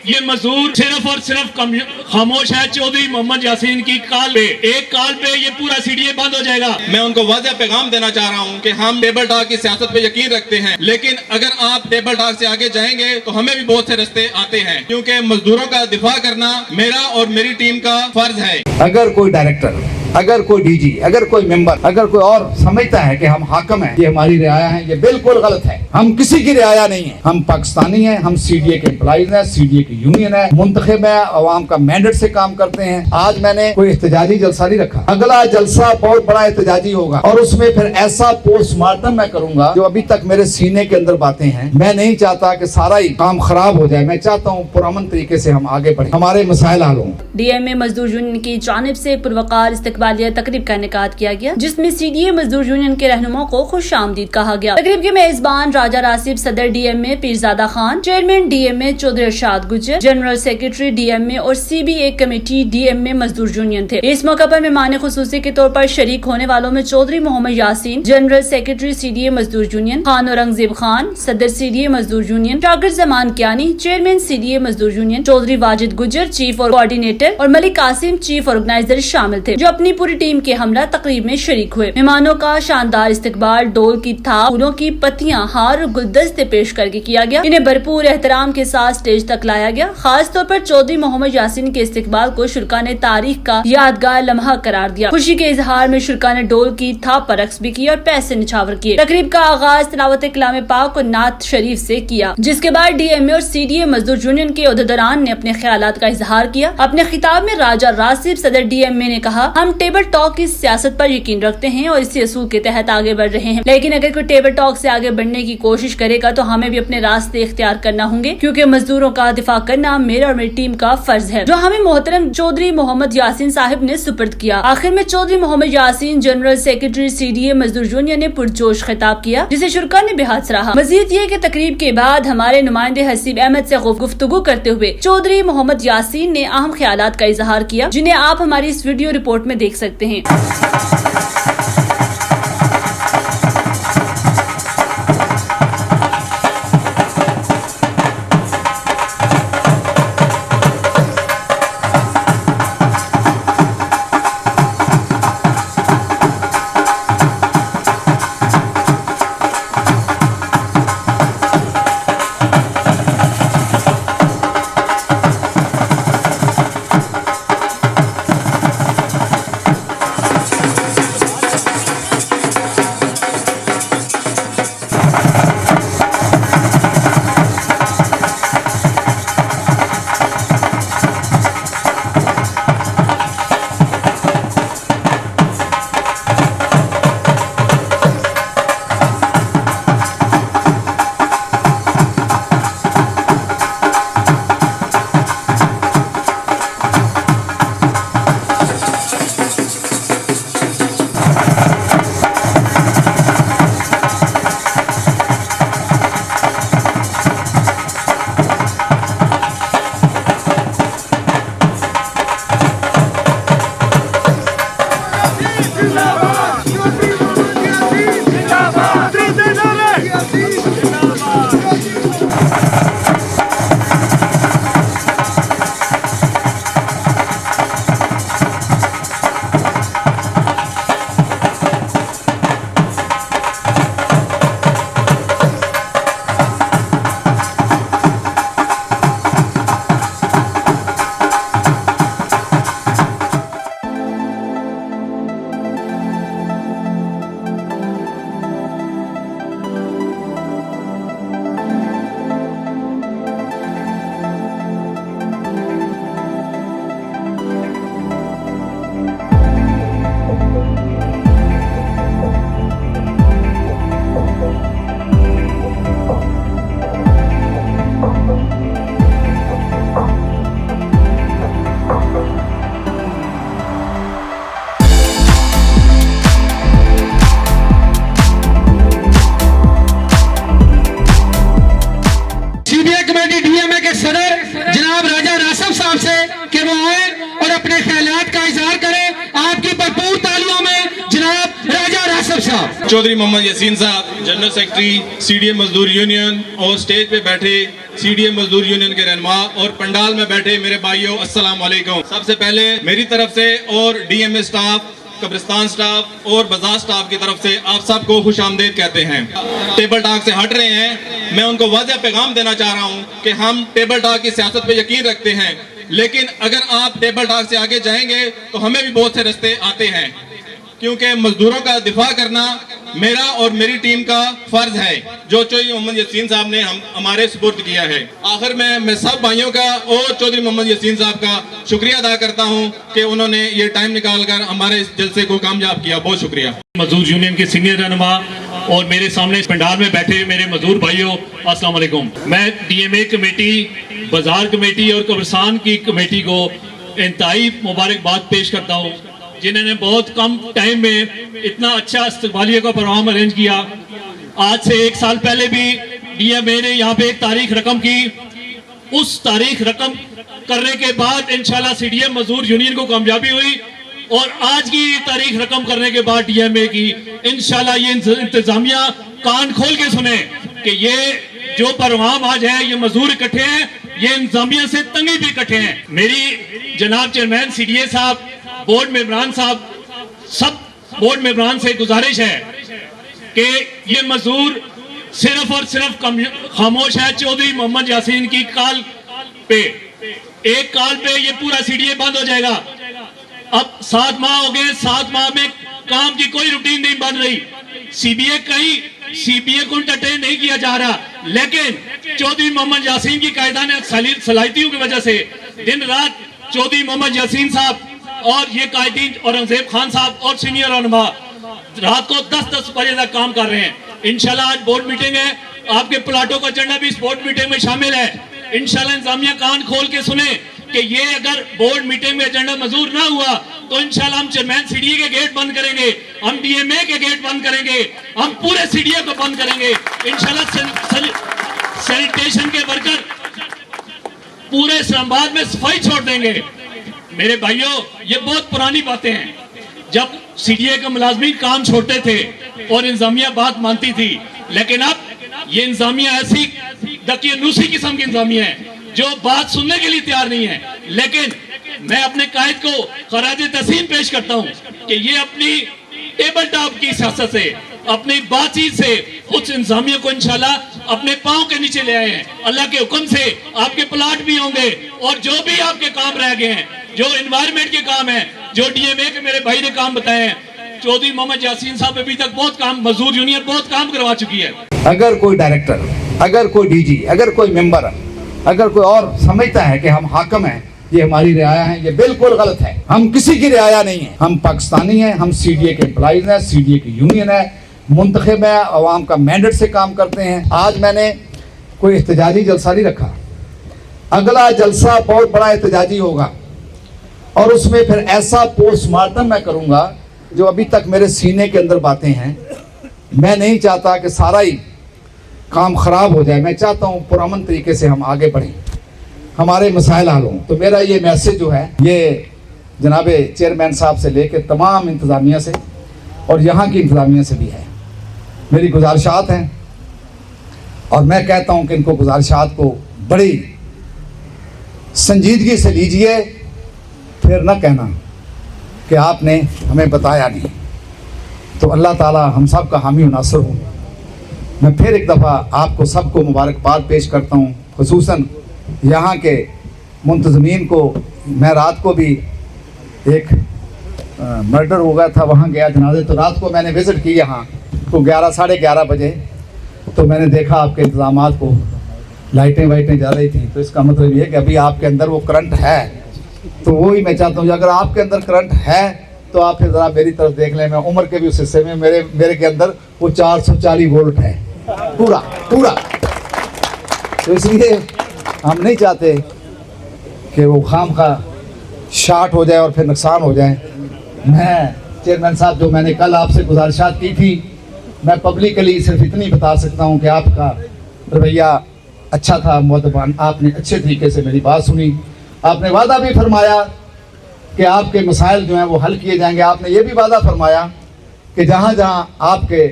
یہ مزدور صرف اور صرف خاموش ہے چودھری محمد یاسین کی کال پہ. ایک کال پہ یہ پورا CDA بند ہو جائے گا. میں ان کو واضح پیغام دینا چاہ رہا ہوں کہ ہم ٹیبل ٹاک کی سیاست پہ یقین رکھتے ہیں، لیکن اگر آپ ٹیبل ٹاک سے آگے جائیں گے تو ہمیں بھی بہت سے رستے آتے ہیں، کیونکہ مزدوروں کا دفاع کرنا میرا اور میری ٹیم کا فرض ہے. اگر کوئی ڈائریکٹر، اگر کوئی DG، اگر کوئی ممبر، اگر کوئی اور سمجھتا ہے کہ ہم حاکم ہیں، یہ ہماری رعایا ہیں، یہ بالکل غلط ہے. ہم کسی کی رعایا نہیں ہیں، ہم پاکستانی ہیں، ہم CDA کے امپلائیز ہیں، CDA کی یونین ہے، منتخب ہے، عوام کا مینڈیٹ سے کام کرتے ہیں. آج میں نے کوئی احتجاجی جلسہ نہیں رکھا، اگلا جلسہ بہت بڑا احتجاجی ہوگا اور اس میں پھر ایسا پوسٹ مارٹم میں کروں گا جو ابھی تک میرے سینے کے اندر باتیں ہیں. میں نہیں چاہتا کہ سارا ہی کام خراب ہو جائے، میں چاہتا ہوں پرامن طریقے سے ہم آگے بڑھیں، ہمارے مسائل حل ہوں. DMA مزدور یونین کی جانب سے پروقار استقبالیہ تقریب کا انعقاد کیا گیا، جس میں CDA مزدور یونین کے رہنماؤں کو خوش آمدید کہا گیا. تقریب کے میزبان راجہ راسب، صدر DMA Pirzada Khan, chairman DMA Chaudhry Irshad Gujjar, general secretary DMA اور CBA کمیٹی DMA مزدور یونین تھے. اس موقع پر مہمان خصوصی کے طور پر شریک ہونے والوں میں چودھری محمد یاسین، جنرل سیکرٹری CDA مزدور یونین، خان اورنگزیب خان، صدر CDA مزدور یونین، شاکر زمان کیانی، چیئرمین CDA مزدور یونین، چودھری واجد گجر، چیف اور کوآرڈینیٹر، اور ملک قاسم، چیف آرگنائزر شامل تھے، جو اپنی پوری ٹیم کے ہمراہ تقریب میں شریک ہوئے. مہمانوں کا شاندار استقبال ڈول کی تھاپ، پھولوں کی پتیاں، ہار اور گلدستے پیش کر کے کیا گیا. انہیں بھرپور احترام کے ساتھ سٹیج تک لایا گیا. خاص طور پر چودھری محمد یاسین کے استقبال کو شرکا نے تاریخ کا یادگار لمحہ قرار دیا. خوشی کے اظہار میں شرکا نے ڈول کی تھاپ پر رقص بھی کیا اور پیسے نچھاور کیے. تقریب کا آغاز تلاوت کلام پاک اور نعت شریف سے کیا، جس کے بعد DMA اور CDA مزدور یونین کے عہدیداران نے اپنے خیالات کا اظہار کیا. اپنے خطاب میں راجہ راسب، صدر DMA نے کہا، ہم ٹیبل ٹاک کی سیاست پر یقین رکھتے ہیں اور اسی اصول کے تحت آگے بڑھ رہے ہیں، لیکن اگر کوئی ٹیبل ٹاک سے آگے بڑھنے کی کوشش کرے گا تو ہمیں بھی اپنے راستے اختیار کرنا ہوں گے، کیونکہ مزدوروں کا دفاع کرنا میرا اور میری ٹیم کا فرض ہے، جو ہمیں محترم چودھری محمد یاسین صاحب نے سپرد کیا. آخر میں چودھری محمد یاسین، جنرل سیکرٹری CDA مزدور یونین نے پرجوش خطاب کیا، جسے شرکا نے بے حد سراہا. مزید یہ کہ تقریب کے بعد ہمارے نمائندے حسیب احمد سے گفتگو کرتے ہوئے چودھری محمد یاسین نے اہم خیالات کا اظہار کیا، جنہیں آپ ہماری اس ویڈیو رپورٹ میں دیکھ سکتے ہیں. چودھری محمد یاسین صاحب، جنرل سیکرٹری CDA مزدور یونین، اور سٹیج پہ بیٹھے سی ڈی اے مزدور یونین کے رہنما اور پنڈال میں بیٹھے میرے بھائیوں، السلام علیکم۔ سب سے پہلے میری طرف سے اور ڈی ایم اے سٹاف، قبرستان سٹاف اور بازار سٹاف کی طرف سے آپ سب کو خوش آمدید کہتے ہیں۔ ٹیبل ٹاک سے ہٹ رہے ہیں، میں ان کو واضح پیغام دینا چاہ رہا ہوں کہ ہم ٹیبل ٹاک کی سیاست پہ یقین رکھتے ہیں، لیکن اگر آپ ٹیبل ٹاک سے آگے جائیں گے تو ہمیں بھی بہت سے رستے آتے ہیں، کیونکہ مزدوروں کا دفاع کرنا میرا اور میری ٹیم کا فرض ہے جو چودھری محمد یاسین صاحب نے ہمارے سپرد کیا ہے۔ آخر میں سب بھائیوں کا اور چودھری محمد یاسین صاحب کا شکریہ ادا کرتا ہوں کہ انہوں نے یہ ٹائم نکال کر ہمارے اس جلسے کو کامیاب کیا۔ بہت شکریہ۔ مزدور یونین کے سینئر رہنما اور میرے سامنے پنڈال میں بیٹھے میرے مزدور بھائیوں، السلام علیکم۔ میں ڈی ایم اے کمیٹی، بازار کمیٹی اور قبرستان کی کمیٹی کو انتہائی مبارکباد پیش کرتا ہوں، جنہوں نے بہت کم ٹائم میں اتنا اچھا استقبالیہ کا پروگرام ارینج کیا۔ آج سے 1 سال پہلے بھی ڈی ایم اے نے یہاں پہ ایک تاریخ رقم کی، اس تاریخ رقم کرنے کے بعد انشاءاللہ سی ڈی اے مزدور یونین کو کامیابی ہوئی، اور آج کی تاریخ رقم کرنے کے بعد ڈی ایم اے کی انشاءاللہ یہ انتظامیہ کان کھول کے سنیں کہ یہ جو پروگرام آج ہے یہ مزدور اکٹھے ہیں، یہ انتظامیہ سے تنگی بھی اکٹھے ہیں۔ میری جناب چیئرمین سی ڈی اے صاحب، بورڈ ممبران صاحب، سب بورڈ ممبران سے گزارش ہے کہ یہ مزدور صرف اور صرف خاموش ہے چودھری محمد یاسین کی کال پہ۔ ایک کال پہ یہ پورا سی ڈی اے بند ہو جائے گا۔ اب 7 ماہ ہو گئے، 7 ماہ میں کام کی کوئی روٹین نہیں بن رہی، سی بی اے کو انٹرٹین نہیں کیا جا رہا، لیکن چودھری محمد یاسین کی قائدانہ صلاحیتوں کی وجہ سے دن رات چودھری محمد یاسین صاحب اور یہ قائدین اورنگزیب خان صاحب اور سینئر رہنما رات کو 10 بجے تک کام کر رہے ہیں۔ انشاءاللہ آج بورڈ میٹنگ ہے، آپ کے پلاٹوں کا ایجنڈا بھی اس بورڈ میٹنگ میں شامل ہے۔ انشاءاللہ انتظامیہ کان کھول کے سنیں کہ یہ اگر بورڈ میٹنگ میں ایجنڈا منظور نہ ہوا تو انشاءاللہ ہم چیئرمین سی ڈی اے کے گیٹ بند کریں گے، ہم ڈی ایم اے کے گیٹ بند کریں گے، ہم پورے سی ڈی اے کو بند کریں گے۔ انشاءاللہ سینیٹیشن کے ورکر پورے اسلام آباد میں صفائی چھوڑ دیں گے۔ میرے بھائیوں، یہ بہت پرانی باتیں ہیں، جب سی ڈی اے کے ملازمین کام چھوڑتے تھے اور انتظامیہ بات مانتی تھی، لیکن اب یہ انتظامیہ ایسی دقیانوسی قسم کی انتظامیہ ہے جو بات سننے کے لیے تیار نہیں ہے۔ لیکن میں اپنے قائد کو خراج تحسین پیش کرتا ہوں کہ یہ اپنی ٹیبل ٹاپ کی سیاست سے، اپنی بات چیت سے اس انتظامیہ کو انشاءاللہ اپنے پاؤں کے نیچے لے آئے ہیں۔ اللہ کے حکم سے آپ کے پلاٹ بھی ہوں گے، اور جو بھی آپ کے کام رہ گئے ہیں، جو انوائرمنٹ کے کام ہیں، جو ڈی ایم اے کے میرے بھائی نے کام بتائے ہیں، چودھری محمد یاسین صاحب ابھی تک بہت کام، مزدور یونین بہت کام کروا چکی ہے۔ اگر کوئی ڈائریکٹر، اگر کوئی ڈی جی، اگر کوئی ممبر، اگر کوئی اور سمجھتا ہے کہ ہم حاکم ہیں، یہ ہماری رعایا ہیں، یہ بالکل غلط ہے۔ ہم کسی کی رعایا نہیں ہیں، ہم پاکستانی ہیں، ہم سی ڈی اے کے امپلائیز ہیں، سی ڈی اے کی یونین ہے، منتخب ہے، عوام کا مینڈیٹ سے کام کرتے ہیں۔ آج میں نے کوئی احتجاجی جلسہ نہیں رکھا، اگلا جلسہ بہت بڑا احتجاجی ہوگا، اور اس میں پھر ایسا پوسٹ مارٹم میں کروں گا جو ابھی تک میرے سینے کے اندر باتیں ہیں۔ میں نہیں چاہتا کہ سارا ہی کام خراب ہو جائے، میں چاہتا ہوں پرامن طریقے سے ہم آگے بڑھیں، ہمارے مسائل حل ہوں۔ تو میرا یہ میسج جو ہے یہ جناب چیئرمین صاحب سے لے کے تمام انتظامیہ سے اور یہاں کی انتظامیہ سے بھی ہے، میری گزارشات ہیں، اور میں کہتا ہوں کہ ان کو گزارشات کو بڑی سنجیدگی سے لیجئے، پھر نہ کہنا کہ آپ نے ہمیں بتایا نہیں۔ تو اللہ تعالی ہم سب کا حامی و ناصر ہوں۔ میں پھر ایک دفعہ آپ کو سب کو مبارکباد پیش کرتا ہوں، خصوصاً یہاں کے منتظمین کو۔ میں رات کو بھی ایک مرڈر ہو گیا تھا، وہاں گیا جنازے، تو رات کو میں نے وزٹ کی یہاں تو 11 ساڑھے 11 بجے، تو میں نے دیکھا آپ کے انتظامات کو، لائٹیں وائٹیں جا رہی تھیں، تو اس کا مطلب یہ ہے کہ ابھی آپ کے اندر وہ کرنٹ ہے۔ تو وہی میں چاہتا ہوں کہ اگر آپ کے اندر کرنٹ ہے تو آپ پھر ذرا میری طرف دیکھ لیں، میں عمر کے بھی اس حصے میں میرے کے اندر وہ 440 وولٹ ہے پورا۔ تو اس لیے ہم نہیں چاہتے کہ وہ خام خواہ شارٹ ہو جائے اور پھر نقصان ہو جائے۔ میں چیئرمین صاحب، جو میں نے کل آپ سے گزارشات کی تھی، میں پبلکلی صرف اتنی بتا سکتا ہوں کہ آپ کا رویہ اچھا تھا، مؤدبانہ، آپ نے اچھے طریقے سے میری بات سنی۔ آپ نے وعدہ بھی فرمایا کہ آپ کے مسائل جو ہیں وہ حل کیے جائیں گے۔ آپ نے یہ بھی وعدہ فرمایا کہ جہاں جہاں آپ کے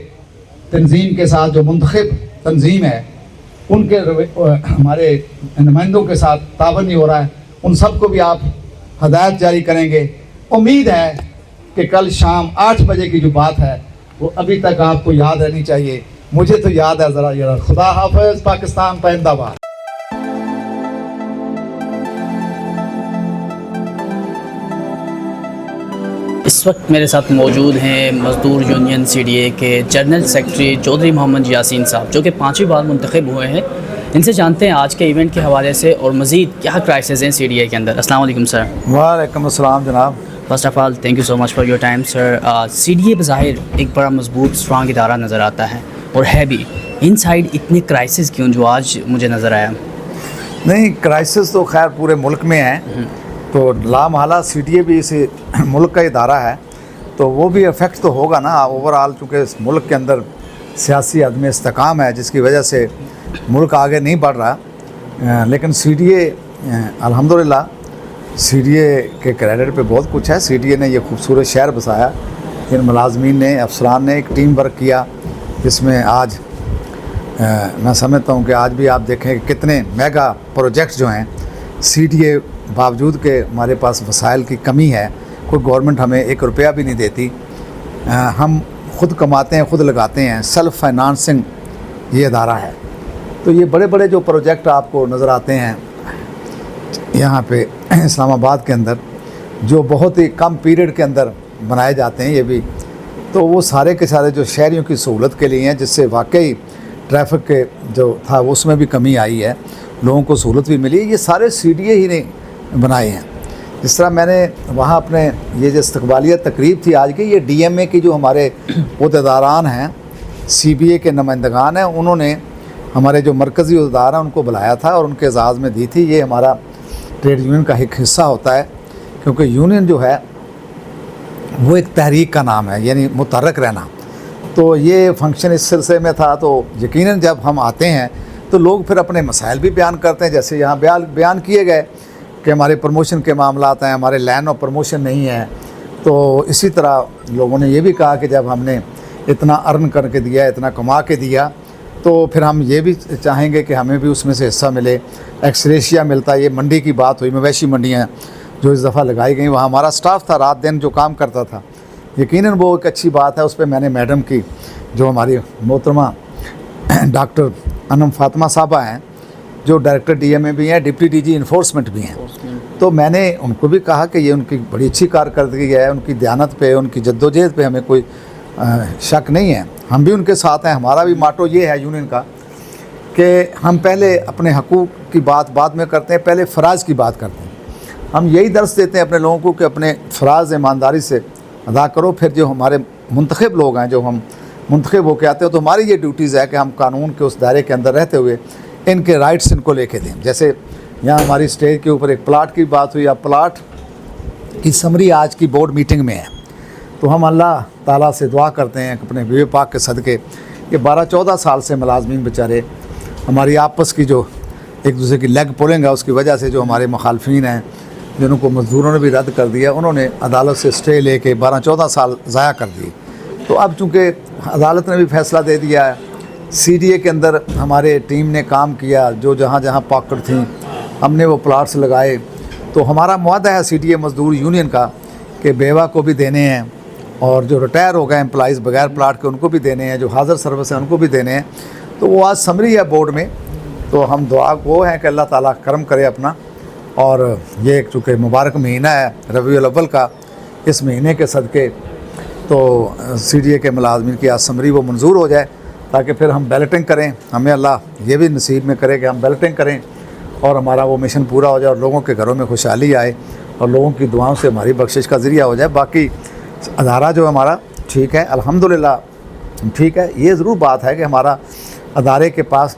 تنظیم کے ساتھ جو منتخب تنظیم ہے ان کے ہمارے نمائندوں کے ساتھ تعاون نہیں ہو رہا ہے، ان سب کو بھی آپ ہدایت جاری کریں گے۔ امید ہے کہ کل شام 8 بجے کی جو بات ہے وہ ابھی تک آپ کو یاد رہنی چاہیے، مجھے تو یاد ہے ذرا۔ خدا حافظ، پاکستان پائندہ باد۔ اس وقت میرے ساتھ موجود ہیں مزدور یونین سی ڈی اے کے جنرل سیکرٹری چودھری محمد یاسین صاحب، جو کہ 5ویں بار منتخب ہوئے ہیں۔ ان سے جانتے ہیں آج کے ایونٹ کے حوالے سے اور مزید کیا کرائسز ہیں سی ڈی اے کے اندر۔ السلام علیکم سر۔ وعلیکم السلام جناب۔ First of all thank you so much for your time sir. C D A بظاہر ایک بڑا مضبوط اسٹرانگ ادارہ نظر آتا ہے اور ہے بھی، ان سائڈ اتنے کرائسز کیوں جو آج مجھے نظر آیا؟ نہیں، کرائسس تو خیر پورے ملک میں ہیں، تو لامحالہ سی ڈی اے بھی اس ملک کا ادارہ ہے، تو وہ بھی افیکٹ تو ہوگا نا اوور آل، چونکہ اس ملک کے اندر سیاسی عدم استحکام ہے جس کی وجہ سے ملک آگے نہیں بڑھ رہا۔ لیکن سی ڈی اے الحمدللہ، سی ڈی اے کے کریڈٹ پہ بہت کچھ ہے۔ سی ڈی اے نے یہ خوبصورت شہر بسایا، ان ملازمین نے، افسران نے ایک ٹیم ورک کیا، جس میں آج میں سمجھتا ہوں کہ آج بھی آپ دیکھیں کہ کتنے میگا پروجیکٹس جو ہیں سی ڈی اے، باوجود کہ ہمارے پاس وسائل کی کمی ہے، کوئی گورنمنٹ ہمیں 1 روپیہ بھی نہیں دیتی، ہم خود کماتے ہیں، خود لگاتے ہیں، سیلف فائنانسنگ یہ ادارہ ہے۔ تو یہ بڑے بڑے جو پروجیکٹ آپ کو نظر آتے ہیں یہاں پہ اسلام آباد کے اندر، جو بہت ہی کم پیریڈ کے اندر بنائے جاتے ہیں، یہ بھی تو وہ سارے کے سارے جو شہریوں کی سہولت کے لیے ہیں، جس سے واقعی ٹریفک کے جو تھا اس میں بھی کمی آئی ہے، لوگوں کو سہولت بھی ملی۔ یہ سارے سی ڈی اے ہی نے بنائے ہیں۔ جس طرح میں نے وہاں اپنے یہ جو استقبالیہ تقریب تھی آج کی، یہ ڈی ایم اے کی جو ہمارے عہدیداران ہیں، سی بی اے کے نمائندگان ہیں، انہوں نے ہمارے جو مرکزی عہدیدار ہیں ان کو بلایا تھا اور ان کے اعزاز میں دی تھی۔ یہ ہمارا ٹریڈ یونین کا ایک حصہ ہوتا ہے، کیونکہ یونین جو ہے وہ ایک تحریک کا نام ہے، یعنی متحرک رہنا۔ تو یہ فنکشن اس سلسلے میں تھا، تو یقیناً جب ہم آتے ہیں تو لوگ پھر اپنے مسائل بھی بیان کرتے ہیں، جیسے یہاں بیان کیے گئے کہ ہمارے پروموشن کے معاملات ہیں، ہمارے لین آف پروموشن نہیں ہے۔ تو اسی طرح لوگوں نے یہ بھی کہا کہ جب ہم نے اتنا ارن کر کے دیا، اتنا کما کے دیا، تو پھر ہم یہ بھی چاہیں گے کہ ہمیں بھی اس میں سے حصہ ملے، ایکسریشیا ملتا ہے۔ یہ منڈی کی بات ہوئی، مویشی منڈیاں جو اس دفعہ لگائی گئیں، وہاں ہمارا سٹاف تھا رات دن جو کام کرتا تھا، یقیناً وہ ایک اچھی بات ہے۔ اس پہ میں نے میڈم کی، جو ہماری محترمہ ڈاکٹر انم فاطمہ صاحبہ ہیں، جو ڈائریکٹر ڈی ایم اے بھی ہیں، ڈپٹی ڈی جی انفورسمنٹ بھی ہیں، تو میں نے ان کو بھی کہا کہ یہ ان کی بڑی اچھی کارکردگی ہے، ان کی دیانت پہ، ان کی جدوجہد پہ ہمیں کوئی شک نہیں ہے، ہم بھی ان کے ساتھ ہیں۔ ہمارا بھی ماٹو یہ ہے یونین کا کہ ہم پہلے اپنے حقوق کی بات بعد میں کرتے ہیں، پہلے فرائض کی بات کرتے ہیں۔ ہم یہی درس دیتے ہیں اپنے لوگوں کو کہ اپنے فرائض ایمانداری سے ادا کرو، پھر جو ہمارے منتخب لوگ ہیں، جو ہم منتخب ہو کے آتے ہیں، تو ہماری یہ ڈیوٹیز ہے کہ ہم قانون کے اس دائرے کے اندر رہتے ہوئے ان کے رائٹس ان کو لے کے دیں۔ جیسے یہاں ہماری اسٹیج کے اوپر ایک پلاٹ کی بات ہوئی، اب پلاٹ کی سمری آج کی بورڈ میٹنگ میں ہے، تو ہم اللہ تعالیٰ سے دعا کرتے ہیں کہ اپنے بیوی پاک کے صدقے کہ 12-14 سال سے ملازمین بیچارے ہماری آپس کی جو ایک دوسرے کی لیگ پولنگ ہے، اس کی وجہ سے جو ہمارے مخالفین ہیں، جنہوں کو مزدوروں نے بھی رد کر دیا، انہوں نے عدالت سے اسٹے لے کے 12-14 سال ضائع کر دیے۔ تو اب چونکہ عدالت نے بھی فیصلہ دے دیا ہے، سی ڈی اے کے اندر ہمارے ٹیم نے کام کیا، جو جہاں جہاں پاکٹ تھیں ہم نے وہ پلاٹس لگائے۔ تو ہمارا معاہدہ ہے سی ڈی اے مزدور یونین کا کہ بیوہ کو بھی دینے ہیں، اور جو ریٹائر ہو گئے امپلائیز بغیر پلاٹ کے ان کو بھی دینے ہیں، جو حاضر سروس ہیں ان کو بھی دینے ہیں۔ تو وہ آج سمری ہے بورڈ میں، تو ہم دعا وہ ہیں کہ اللہ تعالیٰ کرم کرے اپنا، اور یہ چونکہ مبارک مہینہ ہے ربیع الاول کا، اس مہینے کے صدقے تو سی ڈی اے کے ملازمین کی آج سمری وہ منظور ہو جائے، تاکہ پھر ہم بیلٹنگ کریں، ہمیں اللہ یہ بھی نصیب میں کرے کہ ہم بیلٹنگ کریں اور ہمارا وہ مشن پورا ہو جائے، اور لوگوں کے گھروں میں خوشحالی آئے، اور لوگوں کی دعاؤں سے ہماری بخشش کا ذریعہ ہو جائے۔ باقی ادارہ جو ہمارا ٹھیک ہے، الحمدللہ ٹھیک ہے۔ یہ ضرور بات ہے کہ ہمارا ادارے کے پاس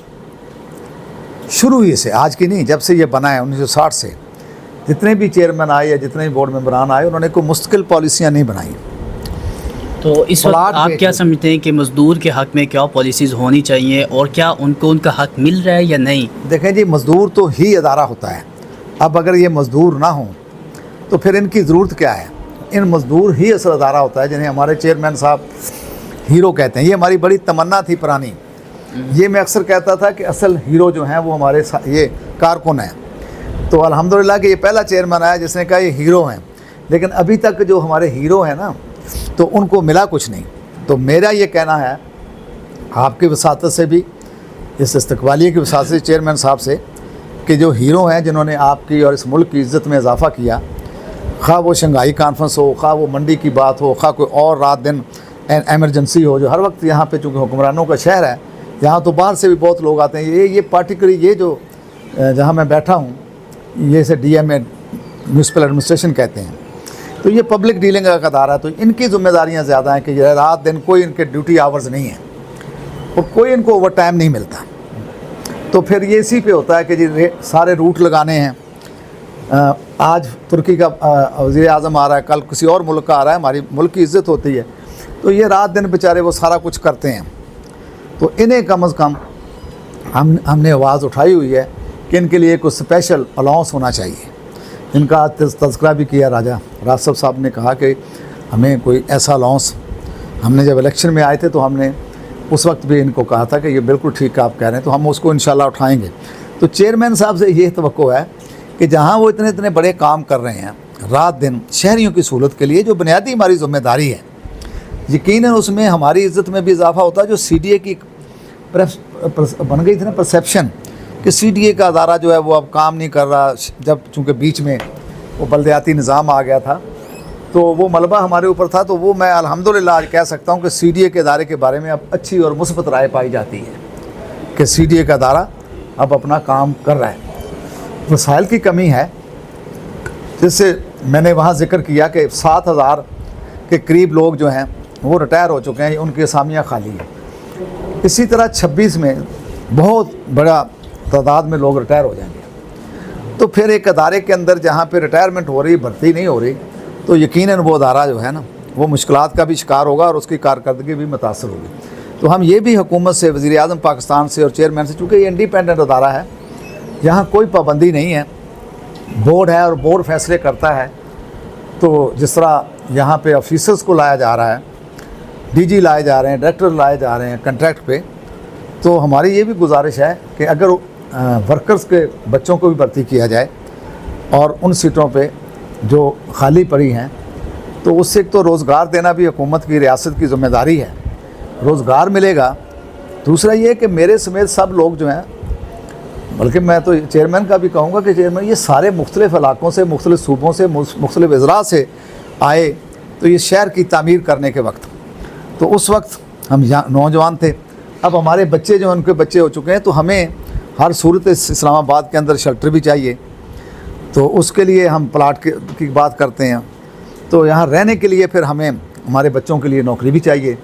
شروع ہی سے، آج کی نہیں، جب سے یہ بنا ہے 1960 سے، جتنے بھی چیئرمین آئے یا جتنے بھی بورڈ ممبران آئے، انہوں نے کوئی مستقل پالیسیاں نہیں بنائی۔ تو اس وقت آپ کیا سمجھتے ہیں کہ مزدور کے حق میں کیا پالیسیز ہونی چاہیے، اور کیا ان کو ان کا حق مل رہا ہے یا نہیں؟ دیکھیں جی، مزدور تو ہی ادارہ ہوتا ہے، اب اگر یہ مزدور نہ ہوں تو پھر ان کی ضرورت کیا ہے؟ ان مزدور ہی اصل ادارہ ہوتا ہے، جنہیں ہمارے چیئرمین صاحب ہیرو کہتے ہیں۔ یہ ہماری بڑی تمنا تھی پرانی یہ میں اکثر کہتا تھا کہ اصل ہیرو جو ہیں وہ ہمارے یہ کارکن ہیں. تو الحمدللہ کہ یہ پہلا چیئرمین آیا جس نے کہا یہ ہیرو ہیں، لیکن ابھی تک جو ہمارے ہیرو ہیں نا تو ان کو ملا کچھ نہیں. تو میرا یہ کہنا ہے آپ کی وساطت سے بھی، اس استقبالیہ کی وساطت سے چیئرمین صاحب سے، کہ جو ہیرو ہیں جنہوں نے آپ کی اور اس ملک کی عزت میں اضافہ کیا، خواہ وہ شنگھائی کانفرنس ہو، خواہ وہ منڈی کی بات ہو، خواہ کوئی اور رات دن ایمرجنسی ہو، جو ہر وقت یہاں پہ چونکہ حکمرانوں کا شہر ہے، یہاں تو باہر سے بھی بہت لوگ آتے ہیں. یہ پارٹیکلی یہ جو جہاں میں بیٹھا ہوں یہ سے DMA میونسپل ایڈمنسٹریشن کہتے ہیں، تو یہ پبلک ڈیلنگ کا ادارہ ہے. تو ان کی ذمہ داریاں زیادہ ہیں کہ یہ رات دن کوئی ان کے ڈیوٹی آورز نہیں ہیں اور کوئی ان کو اوور ٹائم نہیں ملتا. تو پھر یہ اسی پہ ہوتا ہے کہ جی سارے روٹ لگانے ہیں. آج ترکی کا وزیر اعظم آ رہا ہے، کل کسی اور ملک کا آ رہا ہے، ہماری ملک کی عزت ہوتی ہے. تو یہ رات دن بیچارے وہ سارا کچھ کرتے ہیں. تو انہیں کم از کم ہم نے آواز اٹھائی ہوئی ہے کہ ان کے لیے کوئی اسپیشل الاؤنس ہونا چاہیے. ان کا تذکرہ بھی کیا راجہ صاحب نے کہا کہ ہمیں کوئی ایسا الاؤنس، ہم نے جب الیکشن میں آئے تھے تو ہم نے اس وقت بھی ان کو کہا تھا کہ یہ بالکل ٹھیک آپ کہہ رہے ہیں، تو ہم اس کو انشاءاللہ اٹھائیں گے. تو چیئرمین صاحب سے یہ توقع ہے کہ جہاں وہ اتنے بڑے کام کر رہے ہیں رات دن شہریوں کی سہولت کے لیے، جو بنیادی ہماری ذمہ داری ہے، یقیناً اس میں ہماری عزت میں بھی اضافہ ہوتا ہے. جو CDA کی بن گئی تھی نا پرسیپشن کہ CDA کا ادارہ جو ہے وہ اب کام نہیں کر رہا، جب چونکہ بیچ میں وہ بلدیاتی نظام آ گیا تھا تو وہ ملبہ ہمارے اوپر تھا. تو وہ میں الحمدللہ آج کہہ سکتا ہوں کہ CDA کے ادارے کے بارے میں اب اچھی اور مثبت رائے پائی جاتی ہے کہ CDA کا ادارہ اب اپنا کام کر رہا ہے. وسائل کی کمی ہے، جس سے میں نے وہاں ذکر کیا کہ 7,000 کے قریب لوگ جو ہیں وہ ریٹائر ہو چکے ہیں، ان کی اسامیاں خالی ہیں. اسی طرح 26 میں بہت بڑا تعداد میں لوگ ریٹائر ہو جائیں گے. تو پھر ایک ادارے کے اندر جہاں پہ ریٹائرمنٹ ہو رہی، بھرتی نہیں ہو رہی، تو یقیناً وہ ادارہ جو ہے نا وہ مشکلات کا بھی شکار ہوگا اور اس کی کارکردگی بھی متاثر ہوگی. تو ہم یہ بھی حکومت سے، وزیر اعظم پاکستان سے اور چیئرمین سے، چونکہ یہ انڈیپینڈنٹ ادارہ ہے، یہاں کوئی پابندی نہیں ہے، بورڈ ہے اور بورڈ فیصلے کرتا ہے. تو جس طرح یہاں پہ آفیسرز کو لایا جا رہا ہے، DG لائے جا رہے ہیں، ڈائریکٹر لائے جا رہے ہیں کنٹریکٹ پہ، تو ہماری یہ بھی گزارش ہے کہ اگر ورکرز کے بچوں کو بھی بھرتی کیا جائے اور ان سیٹوں پہ جو خالی پڑی ہیں، تو اس سے ایک تو روزگار دینا بھی حکومت کی، ریاست کی ذمہ داری ہے، روزگار ملے گا. دوسرا یہ کہ میرے سمیت سب لوگ جو ہیں، بلکہ میں تو چیئرمین کا بھی کہوں گا کہ چیئرمین یہ سارے مختلف علاقوں سے، مختلف صوبوں سے، مختلف اضلاع سے آئے، تو یہ شہر کی تعمیر کرنے کے وقت، تو اس وقت ہم نوجوان تھے. اب ہمارے بچے جو ہیں ان کے بچے ہو چکے ہیں، تو ہمیں ہر صورت اسلام آباد کے اندر شیلٹر بھی چاہیے. تو اس کے لیے ہم پلاٹ کی بات کرتے ہیں. تو یہاں رہنے کے لیے پھر ہمیں ہمارے بچوں کے لیے نوکری بھی چاہیے.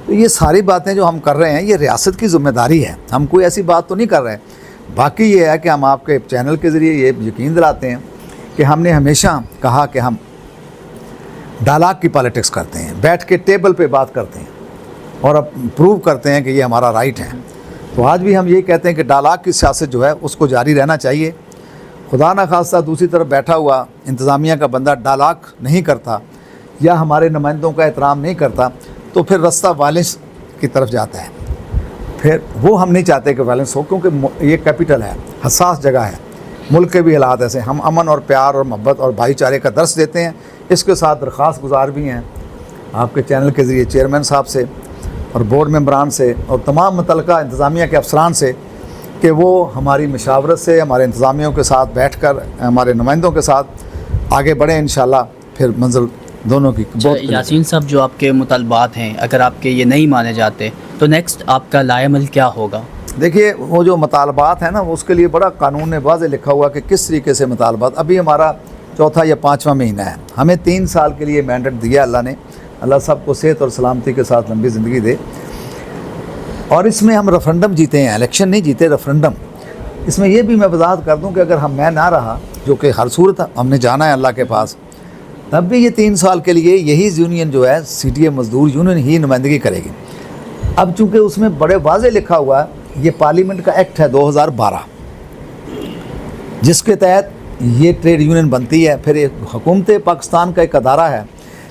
تو یہ ساری باتیں جو ہم کر رہے ہیں یہ ریاست کی ذمہ داری ہے، ہم کوئی ایسی بات تو نہیں کر رہے. باقی یہ ہے کہ ہم آپ کے چینل کے ذریعے یہ یقین دلاتے ہیں کہ ہم نے ہمیشہ کہا کہ ہم ڈائلاگ کی پالیٹکس کرتے ہیں، بیٹھ کے ٹیبل پہ بات کرتے ہیں اور اب پروو کرتے ہیں کہ یہ ہمارا رائٹ ہے. تو آج بھی ہم یہ کہتے ہیں کہ ڈائلاگ کی سیاست جو ہے اس کو جاری رہنا چاہیے. خدا نہ خواستہ دوسری طرف بیٹھا ہوا انتظامیہ کا بندہ ڈائلاگ نہیں کرتا یا ہمارے نمائندوں کا احترام نہیں کرتا، تو پھر رستہ وائلنس کی طرف جاتا ہے. پھر وہ ہم نہیں چاہتے کہ وائلنس ہو، کیونکہ یہ کیپٹل ہے، حساس جگہ ہے، ملک کے بھی حالات ایسے. ہم امن اور پیار اور محبت اور بھائی چارے کا درس دیتے ہیں. اس کے ساتھ درخواست گزار بھی ہیں آپ کے چینل کے ذریعے چیئرمین صاحب سے اور بورڈ ممبران سے اور تمام متعلقہ انتظامیہ کے افسران سے کہ وہ ہماری مشاورت سے ہمارے انتظامیوں کے ساتھ بیٹھ کر ہمارے نمائندوں کے ساتھ آگے بڑھیں. انشاءاللہ پھر منزل دونوں کی بہت. یاسین صاحب، جو آپ کے مطالبات ہیں اگر آپ کے یہ نہیں مانے جاتے تو نیکسٹ آپ کا لائے عمل کیا ہوگا؟ دیکھیے، وہ جو مطالبات ہیں نا، وہ اس کے لیے بڑا قانون نے واضح لکھا ہوا کہ کس طریقے سے مطالبات. ابھی ہمارا 4تھا یا 5واں مہینہ ہے، ہمیں 3 سال کے لیے مینڈیٹ دیا اللہ نے. اللہ سب کو صحت اور سلامتی کے ساتھ لمبی زندگی دے. اور اس میں ہم ریفرنڈم جیتے ہیں، الیکشن نہیں جیتے، ریفرنڈم. اس میں یہ بھی میں وضاحت کر دوں کہ اگر میں نہ رہا، جو کہ ہر صورت ہم نے جانا ہے اللہ کے پاس، تب بھی یہ 3 سال کے لیے یہی یونین جو ہے CDA مزدور یونین ہی نمائندگی کرے گی. اب چونکہ اس میں بڑے واضح لکھا ہوا ہے، یہ پارلیمنٹ کا ایکٹ ہے 2012 جس کے تحت یہ ٹریڈ یونین بنتی ہے. پھر ایک حکومت پاکستان کا ایک ادارہ ہے